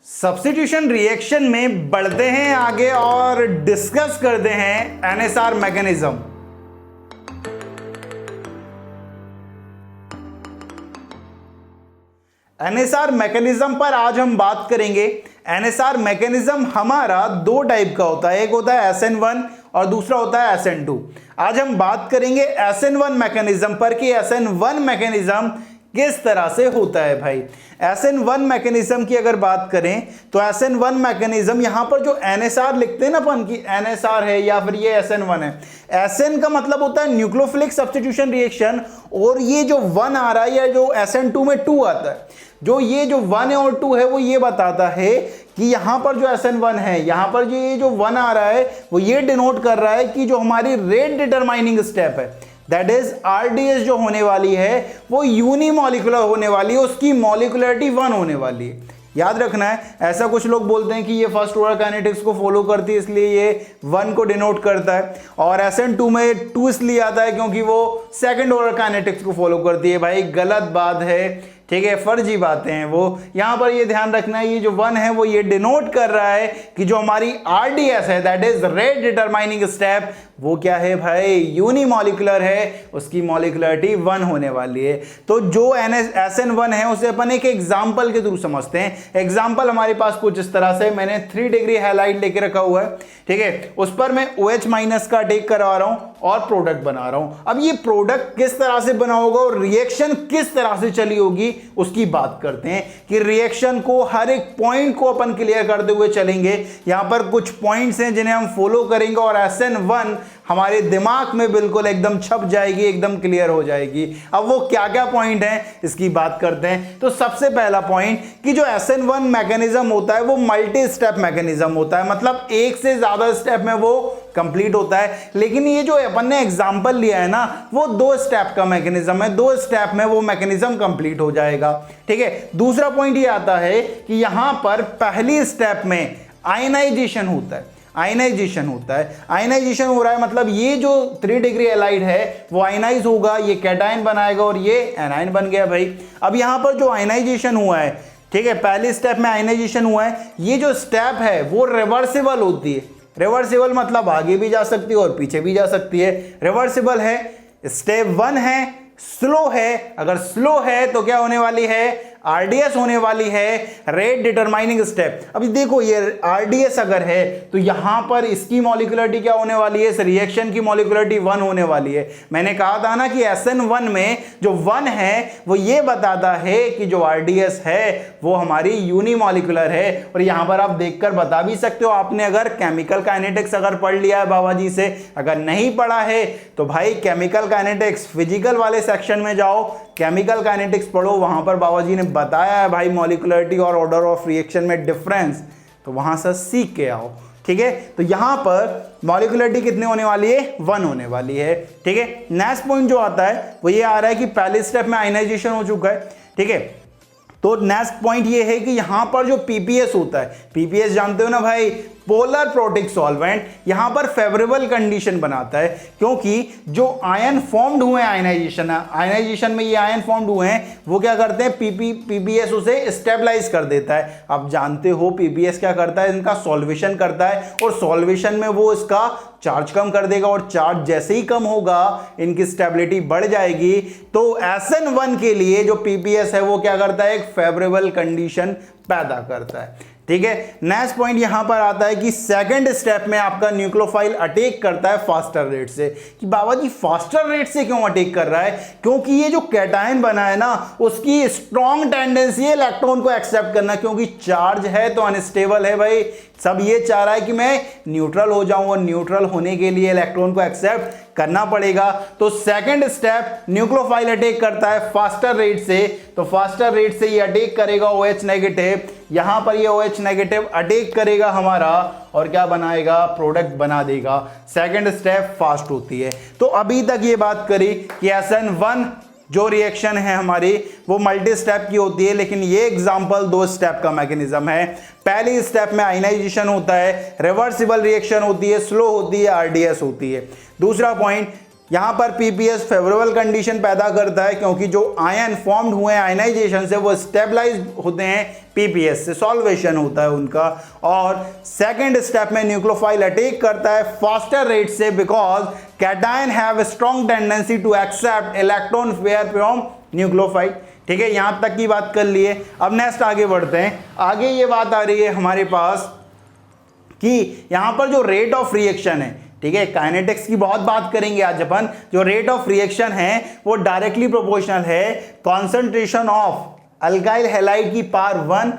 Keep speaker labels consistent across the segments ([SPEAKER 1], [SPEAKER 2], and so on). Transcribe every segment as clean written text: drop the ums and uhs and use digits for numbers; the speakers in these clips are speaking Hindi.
[SPEAKER 1] सब्स्टिट्यूशन रिएक्शन में बढ़ते हैं आगे और डिस्कस करते हैं एनएसआर मैकेनिज्म। एनएसआर मैकेनिज्म पर आज हम बात करेंगे। एनएसआर मैकेनिज्म हमारा दो टाइप का होता है, एक होता है SN1 और दूसरा होता है SN2। आज हम बात करेंगे SN1 मैकेनिज्म पर कि SN1 मैकेनिज्म किस तरह से होता है। भाई SN1 मैकेनिज्म की अगर बात करें तो SN1 मैकेनिज्म यहां पर जो NSR लिखते हैं ना अपन की NSR है या फिर ये SN1 है। SN का मतलब होता है न्यूक्लियोफिलिक सब्स्टिट्यूशन रिएक्शन, और ये जो 1 आ रहा है या जो SN2 में 2 आता है, जो ये जो 1 और 2 है वो ये बताता है कि यहां पर जो SN1 है, यहां पर जो ये जो 1 आ रहा है वो ये डिनोट कर रहा है कि जो हमारी रेट डिटरमाइनिंग स्टेप है, दैट इज RDS जो होने वाली है वो यूनिमॉलिक्यूलर होने वाली है, उसकी मॉलिक्यूलरिटी 1 होने वाली है। याद रखना है, ऐसा कुछ लोग बोलते हैं कि ये फर्स्ट ऑर्डर काइनेटिक्स को फॉलो करती है इसलिए ये 1 को डिनोट करता है, और SN2 में 2 इसलिए आता है क्योंकि वो सेकंड ऑर्डर काइनेटिक्स को फॉलो करती है। भाई गलत बात है, ठीक है, फर्जी बातें हैं वो। यहां पर ये ध्यान रखना है, ये जो 1 है वो ये डिनोट कर रहा है कि जो हमारी RDS है, that is rate determining step, वो क्या है भाई, यूनिमॉलिक्यूलर है, उसकी मॉलिक्यूलरिटी 1 होने वाली है। तो जो SN1 है उसे अपन एक एग्जांपल के थ्रू समझते हैं। एग्जांपल हमारे पास कुछ इस तरह से, मैंने 3 डिग्री हाईलाइट लेके रखा हुआ है, ठीक है, उस पर मैं OH माइनस का टेक करवा रहा हूं और प्रोडक्ट बना रहा हूं। अब ये प्रोडक्ट किस तरह से बना होगा और रिएक्शन किस तरह से चली होगी उसकी बात करते हैं कि रिएक्शन को हर एक पॉइंट को अपन क्लियर करते हुए चलेंगे। यहां पर कुछ पॉइंट्स हैं जिन्हें हम फॉलो करेंगे और SN1 हमारे दिमाग में बिल्कुल एकदम छप जाएगी, एकदम क्लियर हो जाएगी। अब वो क्या क्या पॉइंट हैं इसकी बात करते हैं। तो सबसे पहला पॉइंट कि जो SN1 मैकेनिज्म होता है वो मल्टी स्टेप मैकेनिज्म होता है, मतलब एक से ज्यादा स्टेप में वो कंप्लीट होता है। लेकिन ये जो अपन ने एग्जांपल लिया है ना वो 2 स्टेप का मैकेनिज्म है, 2 स्टेप में वो मैकेनिज्म कंप्लीट हो जाएगा, ठीक है। दूसरा पॉइंट ये आता है कि यहां पर पहली स्टेप में आयनाइजेशन होता है, आयनाइजेशन होता है। आयनाइजेशन हो रहा है मतलब ये जो 3 डिग्री हैलाइड है वो आयनाइज होगा, ये कैटायन बनाएगा और ये एनायन बन गया। भाई अब यहां पर जो आयनाइजेशन हुआ है, ठीक है, पहले स्टेप में आयनाइजेशन हुआ है, ये जो स्टेप है वो रिवर्सिबल होती है। रिवर्सिबल मतलब आगे भी जा सकती है और पीछे भी जा सकती है। रिवर्सिबल है, स्टेप 1 है, स्लो है, अगर स्लो है तो क्या होने वाली है, RDS होने वाली है, रेट डिटरमाइनिंग स्टेप। अभी देखो ये RDS अगर है तो यहां पर इसकी मॉलिक्यूलरिटी क्या होने वाली है, इस रिएक्शन की मॉलिक्यूलरिटी 1 होने वाली है। मैंने कहा था ना कि SN1 में जो 1 है वो ये बताता है कि जो RDS है वो हमारी यूनिमॉलिक्यूलर है। और यहां पर आप देखकर बता भी सकते हो, आपने अगर केमिकल काइनेटिक्स अगर पढ़ लिया है बाबा जी से, अगर नहीं पढ़ा है तो भाई केमिकल काइनेटिक्स फिजिकल वाले सेक्शन में जाओ, केमिकल काइनेटिक्स पढ़ो, वहां पर बाबा जी ने बताया है भाई मॉलिक्यूलरिटी और ऑर्डर ऑफ रिएक्शन में डिफरेंस, तो वहां से सीख के आओ, ठीक है। तो यहां पर मॉलिक्यूलरिटी कितनी होने वाली है, 1 होने वाली है, ठीक है। नेक्स्ट पॉइंट जो आता है वो ये आ रहा है कि पहले स्टेप में आयनाइजेशन हो चुका है, ठीक है। तो नेक्स्ट पॉइंट ये है कि यहां पर जो PPS होता है, PPS जानते हो ना भाई, पोलर प्रोटिक सॉल्वेंट, यहां पर फेवरेबल कंडीशन बनाता है, क्योंकि जो आयन फॉर्म्ड हुए हैं आयनाइजेशन में ये आयन फॉर्म्ड हुए हैं वो क्या करते हैं, PPS उसे स्टेबलाइज कर देता है। आप जानते हो PPS क्या करता है, इनका सॉल्वेशन करता है और सॉल्वेशन में वो इसका चार्ज कम कर देगा, और चार्ज जैसे ही कम होगा इनकी स्टेबिलिटी बढ़ जाएगी। तो SN1 के लिए जो PPS है वो क्या करता है, एक फेवरेबल कंडीशन पैदा करता है, ठीक है। नेक्स्ट पॉइंट यहां पर आता है कि सेकंड स्टेप में आपका न्यूक्लियोफाइल अटैक करता है फास्टर रेट से। कि बाबा जी फास्टर रेट से क्यों अटैक कर रहा है, क्योंकि ये जो कैटायन बना है ना उसकी स्ट्रॉन्ग टेंडेंसी है इलेक्ट्रॉन को एक्सेप्ट करना, क्योंकि चार्ज है तो अनस्टेबल है। भाई सब ये चाह रहा है कि मैं न्यूट्रल हो जाऊं, और न्यूट्रल होने के लिए इलेक्ट्रॉन को एक्सेप्ट करना पड़ेगा। तो सेकंड स्टेप न्यूक्लियोफाइल अटैक करता है फास्टर रेट से, तो फास्टर रेट से ये अटैक करेगा OH नेगेटिव, यहां पर ये OH नेगेटिव अटैक करेगा हमारा और क्या बनाएगा, प्रोडक्ट बना देगा। सेकंड स्टेप फास्ट होती है। तो अभी तक ये बात करी कि SN1 जो रिएक्शन है हमारी वो मल्टी स्टेप की होती है, लेकिन ये एग्जांपल 2 स्टेप का मैकेनिज्म है। पहली स्टेप में आयनाइजेशन होता है, रिवर्सिबल रिएक्शन होती है, स्लो होती है, RDS होती है। दूसरा पॉइंट यहां पर पीपीएस फेवरेबल कंडीशन पैदा करता है क्योंकि जो आयन फॉर्म्ड हुए हैं आयनाइजेशन से वो स्टेबलाइज होते हैं पीपीएस से, सॉल्वेशन होता है उनका। और सेकंड स्टेप में न्यूक्लियोफाइल अटैक करता है फास्टर रेट से because cation have strong tendency to accept electron pair from nucleophile. ठीक है, यहां तक की बात कर लिए। अब नेक्स्ट आगे बढ़ते हैं। आगे ये बात आ रही है हमारे पास कि यहां पर जो रेट ऑफ रिएक्शन है, ठीक है, काइनेटिक्स की बहुत बात करेंगे आज अपन। जो रेट ऑफ रिएक्शन है वो डायरेक्टली प्रोपोर्शनल है कॉन्सेंट्रेशन ऑफ अल्काइल हैलाइड की power 1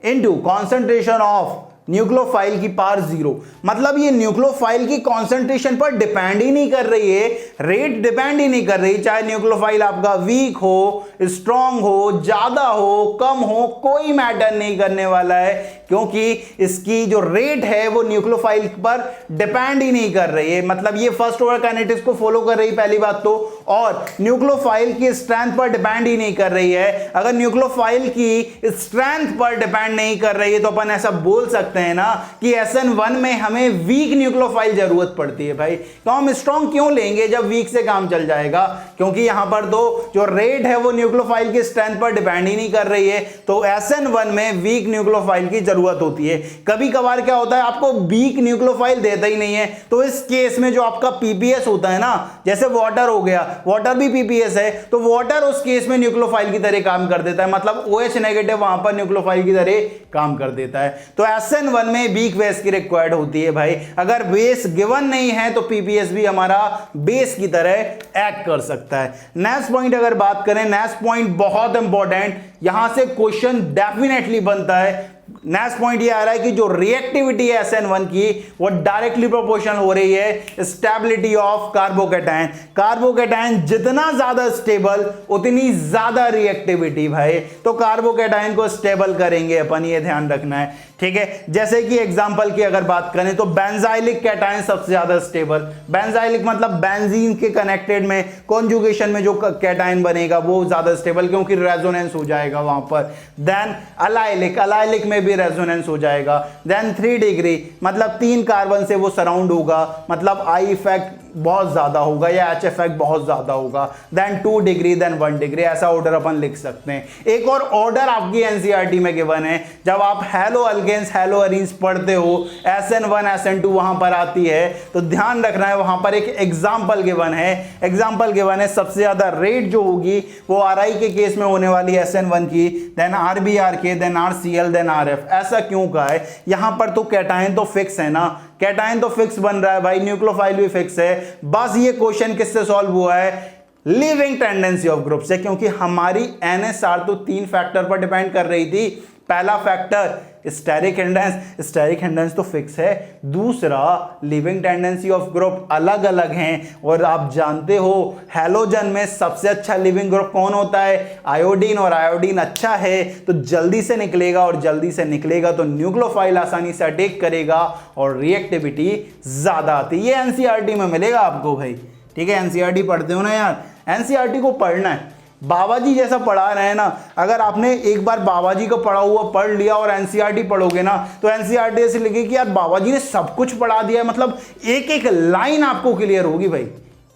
[SPEAKER 1] into concentration of nucleophile की पावर 0। मतलब ये न्यूक्लियोफाइल की कॉन्सेंट्रेशन पर डिपेंड ही नहीं कर रही है, रेट डिपेंड ही नहीं कर रही। चाहे न्यूक्लियोफाइल आपका वीक हो, स्ट्रांग हो, ज्यादा हो, कम हो, कोई मैटर नहीं करने वाला है क्योंकि इसकी जो रेट है वो न्यूक्लियोफाइल पर डिपेंड ही नहीं कर रही है। मतलब ये फर्स्ट ऑर्डर काइनेटिक्स को फॉलो कर रही है पहली बात तो, और न्यूक्लियोफाइल की स्ट्रेंथ पर डिपेंड ही नहीं कर रही है। अगर न्यूक्लियोफाइल की स्ट्रेंथ पर डिपेंड नहीं कर रही है तो अपन ऐसा बोल सकते हैं ना कि SN1 में हमें वीक न्यूक्लियोफाइल जरूरत पड़ती है भाई। तो हम स्ट्रॉन्ग क्यों लेंगे जब वीक से काम चल जाएगा, क्योंकि यहां पर तो जो रेट है वो न्यूक्लियोफाइल की स्ट्रेंथ पर डिपेंड ही नहीं कर रही है। तो SN1 में वीक न्यूक्लियोफाइल की जरूरत होती है। कभी कभार क्या होता है आपको वीक न्यूक्लियोफाइल देता ही नहीं है, तो इस केस में जो आपका पीपीएस होता है ना, जैसे वाटर हो गया, वाटर भी पीपीएस है, तो वाटर उस केस में न्यूक्लियोफाइल की तरह काम कर देता है। मतलब OH नेगेटिव वहां पर न्यूक्लियोफाइल की तरह काम कर देता है। तो SN1 में वीक बेस की रिक्वायर्ड होती है भाई। अगर बेस गिवन नहीं है तो पीपीएस भी हमारा बेस की तरह एक्ट कर सकता है। नेक्स्ट पॉइंट अगर बात करें, नेक्स्ट पॉइंट बहुत इंपॉर्टेंट, यहां से क्वेश्चन डेफिनेटली बनता है। नेक्स्ट पॉइंट ये आ रहा है कि जो रिएक्टिविटी है SN1 की वो डायरेक्टली प्रोपोर्शनल हो रही है स्टेबिलिटी ऑफ कार्बोकैटायन। कार्बोकैटायन जितना ज्यादा स्टेबल उतनी ज्यादा रिएक्टिविटी भाई। तो कार्बोकैटायन को स्टेबल करेंगे अपन, ये ध्यान रखना है। ठीक है, जैसे कि एग्जांपल की अगर बात करें तो बेंजाइलिक कैटायन सबसे ज्यादा स्टेबल। बेंजाइलिक मतलब बेंजीन के कनेक्टेड में कॉन्जुगेशन में जो कैटायन बनेगा वो ज्यादा स्टेबल क्योंकि रेजोनेंस हो जाएगा वहां पर। देन अलाइलिक, अलाइलिक में भी रेजोनेंस हो जाएगा। देन 3 डिग्री मतलब 3 कार्बन से वो सराउंड होगा, मतलब आई इफेक्ट बहुत ज्यादा होगा या H इफेक्ट बहुत ज्यादा होगा। देन 2 डिग्री, देन 1 डिग्री, ऐसा ऑर्डर अपन लिख सकते हैं। एक और ऑर्डर आपकी एनसीईआरटी में गिवन है, जब आप हैलो अल्केन्स हैलो अरीन्स पढ़ते हो, SN1 SN2 वहां पर आती है तो ध्यान रखना है वहां पर एक एग्जाम्पल गिवन है। एग्जाम्पल गिवन है सबसे ज्यादा रेट जो होगी वो RI के केस में होने वाली SN1 की, then RBRK, then RCl, then RF। ऐसा क्यों कहा है? यहां पर तो कैटायन तो फिक्स है ना, कैटायन तो फिक्स बन रहा है भाई, न्यूक्लियोफाइल भी फिक्स है। बस ये क्वेश्चन किससे सॉल्व हुआ है? लिविंग टेंडेंसी ऑफ ग्रुप से, क्योंकि हमारी NSR तो 3 फैक्टर पर डिपेंड कर रही थी। पहला factor steric hindrance, steric hindrance तो फिक्स है। दूसरा लिविंग टेंडेंसी ऑफ ग्रुप अलग अलग हैं, और आप जानते हो हैलोजन में सबसे अच्छा लिविंग ग्रुप कौन होता है? आयोडीन, और आयोडीन अच्छा है तो जल्दी से निकलेगा, और जल्दी से निकलेगा तो न्यूक्लियोफाइल आसानी से अटैक करेगा और रिएक्टिविटी ज्यादा आती है। ये एनसीईआरटी में मिलेगा आपको भाई। ठीक है, एनसीईआरटी पढ़ते हो ना यार, एनसीईआरटी को पढ़ना है। बाबाजी जैसा पढ़ा रहे हैं ना, अगर आपने एक बार बाबाजी को पढ़ा हुआ पढ़ लिया और एनसीईआरटी पढ़ोगे ना तो एनसीईआरटी ऐसे लगे कि यार बाबाजी ने सब कुछ पढ़ा दिया। मतलब एक एक लाइन आपको क्लियर होगी भाई,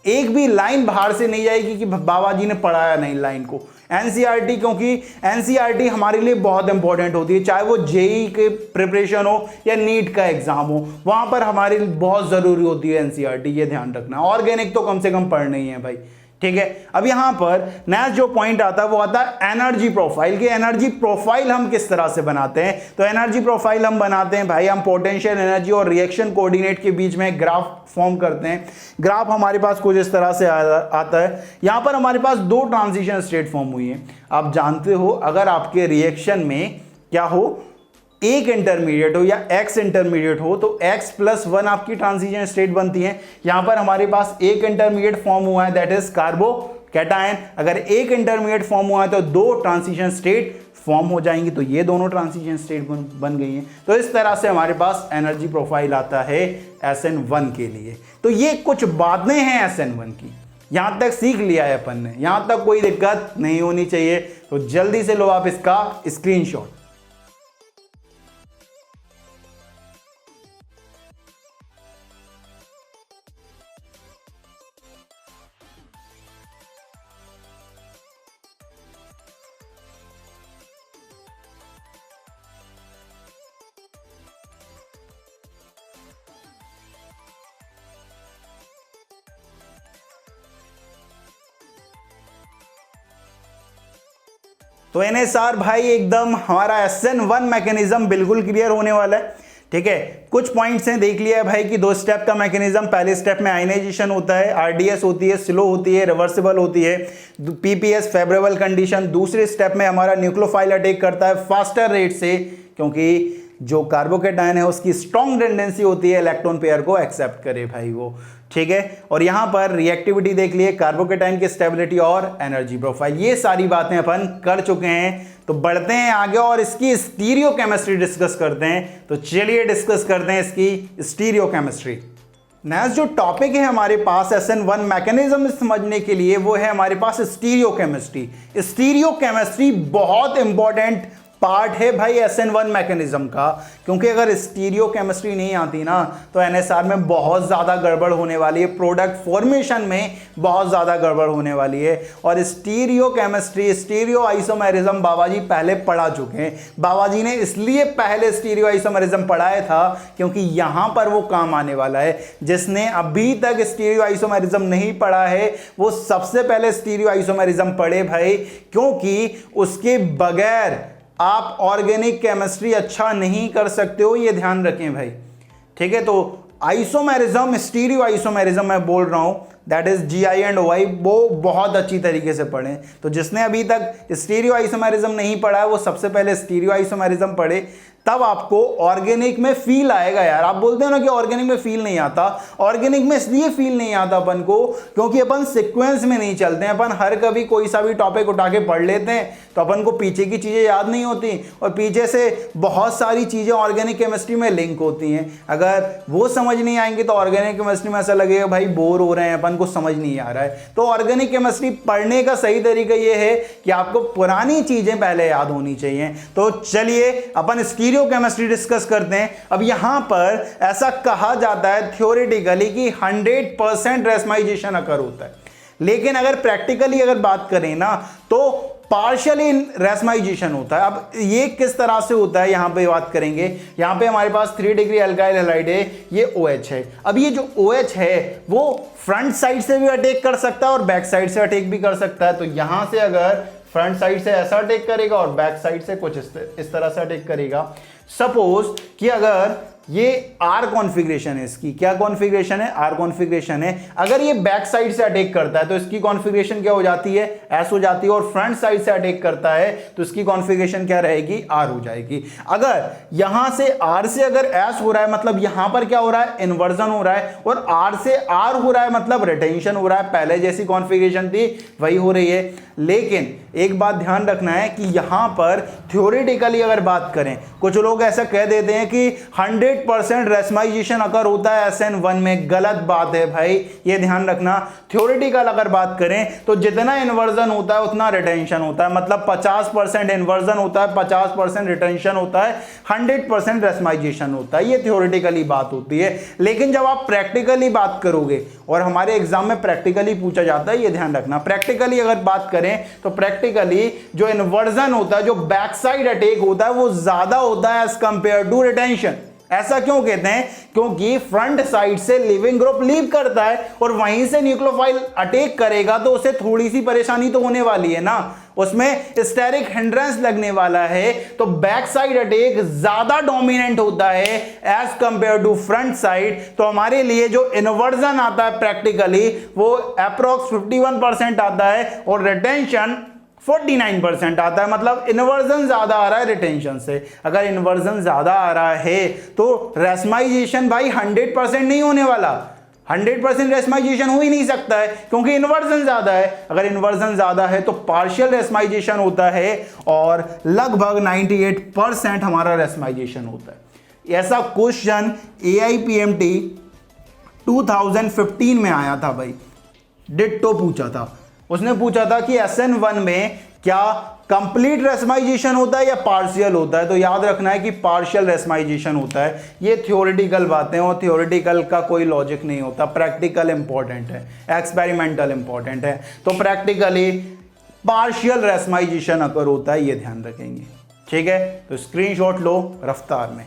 [SPEAKER 1] एक भी लाइन बाहर से नहीं जाएगी कि बाबाजी ने पढ़ाया नहीं लाइन को। एनसीईआरटी, क्योंकि एनसीईआरटी हमारे लिए बहुत इंपॉर्टेंट होती है, चाहे वो जेई के प्रिपरेशन हो या नीट का एग्जाम हो, वहां पर हमारे लिए बहुत जरूरी होती है एनसीईआरटी, ये ध्यान रखना। ऑर्गेनिक तो कम से कम पढ़ना ही है भाई। ठीक है, अब यहां पर नेक्स्ट जो पॉइंट आता है वो आता है एनर्जी प्रोफाइल। की एनर्जी प्रोफाइल हम किस तरह से बनाते हैं? तो एनर्जी प्रोफाइल हम बनाते हैं भाई, हम पोटेंशियल एनर्जी और रिएक्शन कोऑर्डिनेट के बीच में ग्राफ फॉर्म करते हैं। ग्राफ हमारे पास कुछ इस तरह से आता है। यहां पर हमारे पास 2 ट्रांजिशन स्टेट फॉर्म हुई है। आप जानते हो अगर आपके रिएक्शन में क्या हो, एक इंटरमीडिएट हो या X इंटरमीडिएट हो तो X+1 आपकी ट्रांजिशन स्टेट बनती है। यहां पर हमारे पास एक इंटरमीडिएट फॉर्म हुआ है, दैट इज कार्बोकैटायन। अगर एक इंटरमीडिएट फॉर्म हुआ है तो 2 ट्रांजिशन स्टेट फॉर्म हो जाएंगी, तो ये दोनों ट्रांजिशन स्टेट बन गई हैं। तो इस तरह से हमारे पास एनर्जी प्रोफाइल आता है SN1 के लिए। तो ये कुछ बातें हैं SN1 की, यहां तक सीख लिया है अपन ने, यहां तक कोई दिक्कत नहीं होनी चाहिए। तो जल्दी से लो आप इसका स्क्रीनशॉट। तो एनएसआर भाई एकदम हमारा SN1 मैकेनिज्म बिल्कुल क्लियर होने वाला है। ठीक है, कुछ पॉइंट्स हैं, देख लिया है भाई कि 2 स्टेप का मैकेनिज्म, पहले स्टेप में आयनाइजेशन होता है, आरडीएस होती है, स्लो होती है, रिवर्सिबल होती है, पीपीएस फेवरेबल कंडीशन। दूसरे स्टेप में हमारा न्यूक्लियोफाइल अटैक करता है फास्टर रेट से, क्योंकि जो कार्बोकेटायन है उसकी स्ट्रॉन्ग टेंडेंसी होती है इलेक्ट्रॉन पेयर को एक्सेप्ट करे भाई वो। ठीक है, और यहां पर रिएक्टिविटी देख लिए, कार्बोकेटायन की स्टेबिलिटी और एनर्जी प्रोफाइल, ये सारी बातें अपन कर चुके हैं। तो बढ़ते हैं आगे और इसकी स्टीरियो केमिस्ट्री डिस्कस करते हैं। तो चलिए डिस्कस करते हैं इसकी स्टीरियो केमिस्ट्री। नेक्स्ट जो टॉपिक है हमारे पास SN1 मैकेनिज्म समझने के लिए, वो है हमारे पास स्टीरियो केमिस्ट्री। स्टीरियो केमिस्ट्री बहुत इंपॉर्टेंट पार्ट है भाई SN1 मैकेनिज्म का, क्योंकि अगर स्टीरियो केमिस्ट्री नहीं आती ना तो एनएसआर में बहुत ज़्यादा गड़बड़ होने वाली है, प्रोडक्ट फॉर्मेशन में बहुत ज़्यादा गड़बड़ होने वाली है। और स्टीरियो केमिस्ट्री, स्टीरियो आइसोमेरिज्म बाबा जी पहले पढ़ा चुके हैं। बाबा जी ने इसलिए पहले स्टीरियो आइसोमेरिज्म पढ़ाया था क्योंकि यहाँ पर वो काम आने वाला है। जिसने अभी तक स्टीरियो आइसोमेरिज्म नहीं पढ़ा है वो सबसे पहले स्टीरियो आइसोमेरिज्म पढ़े भाई, क्योंकि उसके बगैर आप ऑर्गेनिक केमिस्ट्री अच्छा नहीं कर सकते हो, ये ध्यान रखें भाई। ठीक है, तो आइसोमेरिज्म, स्टीरियो आइसोमेरिज्म मैं बोल रहा हूं, that is GI and OI, वो बहुत अच्छी तरीके से पढ़ें। तो जिसने अभी तक स्टीरियो आइसोमेरिज्म नहीं पढ़ा है वो सबसे पहले स्टीरियो आइसोमेरिज्म पढ़े, तब आपको ऑर्गेनिक में फील आएगा। यार आप बोलते हो ना कि ऑर्गेनिक में फील नहीं आता, ऑर्गेनिक में इसलिए फील नहीं आता अपन को क्योंकि अपन सीक्वेंस में नहीं चलते हैं। अपन हर कभी कोई सा भी टॉपिक उठा के पढ़ लेते हैं तो अपन को पीछे की चीज़ें याद नहीं होती, और पीछे से बहुत सारी चीज़ें ऑर्गेनिक केमिस्ट्री में लिंक होती हैं। अगर वो समझ नहीं आएंगी तो ऑर्गेनिक केमिस्ट्री में ऐसा लगेगा भाई बोर हो रहे हैं, अपन को समझ नहीं आ रहा है। तो ऑर्गेनिक केमिस्ट्री पढ़ने का सही तरीका ये है कि आपको पुरानी चीज़ें पहले याद होनी चाहिए। तो चलिए अपन स्टीरियो केमिस्ट्री डिस्कस करते हैं। अब यहां पर ऐसा कहा जाता है थ्योरेटिकली कि 100% रेसमाइजेशन अकर होता है, लेकिन अगर प्रैक्टिकली अगर बात करें ना तो पार्शियली रेसमाइजेशन होता है। अब ये किस तरह से होता है यहां पे बात करेंगे। यहां पे हमारे पास 3 डिग्री अल्काइल हैलाइड है, ये OH है। अब ये जो OH है वो फ्रंट साइड से भी अटैक कर सकता है और बैक साइड से अटैक भी कर सकता है। तो यहां से अगर फ्रंट साइड से ऐसा अटैक करेगा और बैक साइड से कुछ इस तरह से अटैक करेगा। सपोज कि अगर ये R कॉन्फ़िगरेशन है, इसकी क्या कॉन्फ़िगरेशन है, R कॉन्फ़िगरेशन है। अगर ये बैक साइड से अटैक करता है तो इसकी कॉन्फ़िगरेशन क्या हो जाती है, S हो जाती है, और फ्रंट साइड से अटैक करता है तो इसकी कॉन्फ़िगरेशन क्या रहेगी, R हो जाएगी। अगर यहां से R से अगर S हो रहा है मतलब यहां पर क्या हो रहा है, इन्वर्जन हो रहा है, और R से R हो रहा है मतलब रिटेंशन हो रहा है। पहले जैसी कॉन्फ़िगरेशन थी वही हो रही है। लेकिन एक बात ध्यान रखना है कि यहां पर थ्योरेटिकली अगर बात करें, कुछ लोग ऐसा कह देते हैं कि 100% रेसमाइजेशन अकर होता है SN1 में। गलत बात है भाई, ये ध्यान रखना। थ्योरेटिकल अगर बात करें तो जितना इन्वर्जन होता है उतना रिटेंशन होता है, मतलब 50% इन्वर्जन होता है, 50% रिटेंशन होता है, 100% रेसमाइजेशन होता है। ये थ्योरेटिकली बात होती है। लेकिन जब आप प्रैक्टिकली बात करोगे, और हमारे एग्जाम में प्रैक्टिकली पूछा जाता है, ये ध्यान रखना। प्रैक्टिकली अगर बात करें तो प्रैक्टिकली जो इन्वर्जन होता है, जो बैक साइड अटैक होता है, वो ज्यादा होता है एज कंपेयर टू रिटेंशन। ऐसा क्यों कहते हैं, क्योंकि फ्रंट साइड से लिविंग ग्रुप लीव करता है और वहीं से न्यूक्लियोफाइल अटैक करेगा तो उसे थोड़ी सी परेशानी तो होने वाली है ना, उसमें स्टेरिक हिंड्रेंस लगने वाला है। तो बैक साइड अटैक ज्यादा डोमिनेंट होता है as compare to front side. तो हमारे लिए जो इन्वर्जन आता है प्रैक्टिकली वो अप्रोक्स 51% आता है और रिटेंशन 49% आता है, मतलब इन्वर्जन ज्यादा आ रहा है रिटेंशन से। अगर इन्वर्जन ज्यादा आ रहा है तो रेसमाइजेशन भाई 100% नहीं होने वाला, 100% रेसमाइजेशन हो ही नहीं सकता है क्योंकि इन्वर्जन ज्यादा है। अगर इन्वर्जन ज्यादा है तो पार्शियल रेसमाइजेशन होता है और लगभग 98% हमारा रेसमाइजेशन होता है। ऐसा क्वेश्चन AIPMT 2015 में आया था भाई, डिट्टो पूछा था। उसने पूछा था कि SN1 में क्या कंप्लीट रेसमाइजेशन होता है या पार्शियल होता है। तो याद रखना है कि पार्शियल रेसमाइजेशन होता है। ये थ्योरेटिकल बातें, और थ्योरेटिकल का कोई लॉजिक नहीं होता, प्रैक्टिकल इंपॉर्टेंट है, एक्सपेरिमेंटल इंपॉर्टेंट है। तो प्रैक्टिकली पार्शियल रेसमाइजेशन अगर होता है, ये ध्यान रखेंगे। ठीक है, तो स्क्रीनशॉट लो रफ्तार में।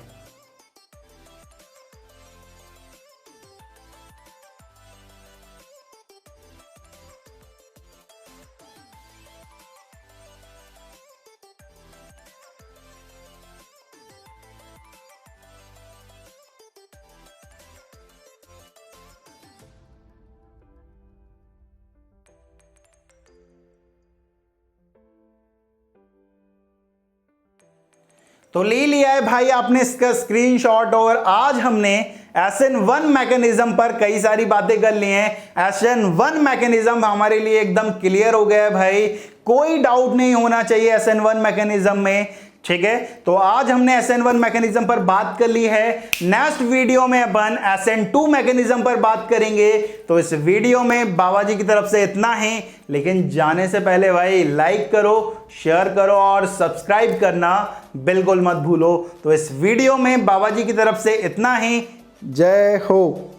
[SPEAKER 1] तो ले लिया है भाई आपने इसका स्क्रीनशॉट और आज हमने SN1 मैकेनिज्म पर कई सारी बातें कर ली हैं। SN1 मैकेनिज्म हमारे लिए एकदम क्लियर हो गया है भाई, कोई डाउट नहीं होना चाहिए SN1 मैकेनिज्म में, ठीक है। तो आज हमने SN1 मैकेनिज्म पर बात कर ली है। नेक्स्ट वीडियो में अपन SN2 मैकेनिज्म पर बात करेंगे। तो इस वीडियो में बाबा जी की तरफ से इतना ही, लेकिन जाने से पहले भाई लाइक करो, शेयर करो और सब्सक्राइब करना बिल्कुल मत भूलो। तो इस वीडियो में बाबा जी की तरफ से इतना ही। जय हो।